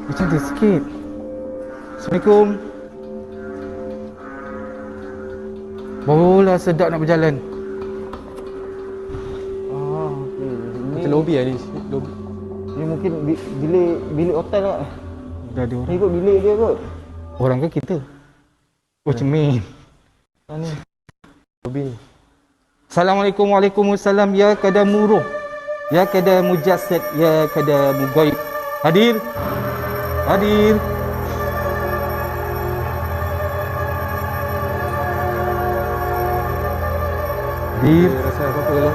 Macam dia sikit. Assalamualaikum. Barulah sedap nak berjalan. Okey. Macam lobby lah ni. Lobby. Ni mungkin bilik hotel lah. Dah ada Ni orang. kot bilik dia kot. Orang ke kita? Oh, cermin. Ni. Lobby ni. Assalamualaikum. Waalaikumsalam. Ya kadamu ruh. Ya kadamu jasad. Ya kadamu ghaib. Hadir. Hadir. Hadir. Dia rasa apa-apa kalau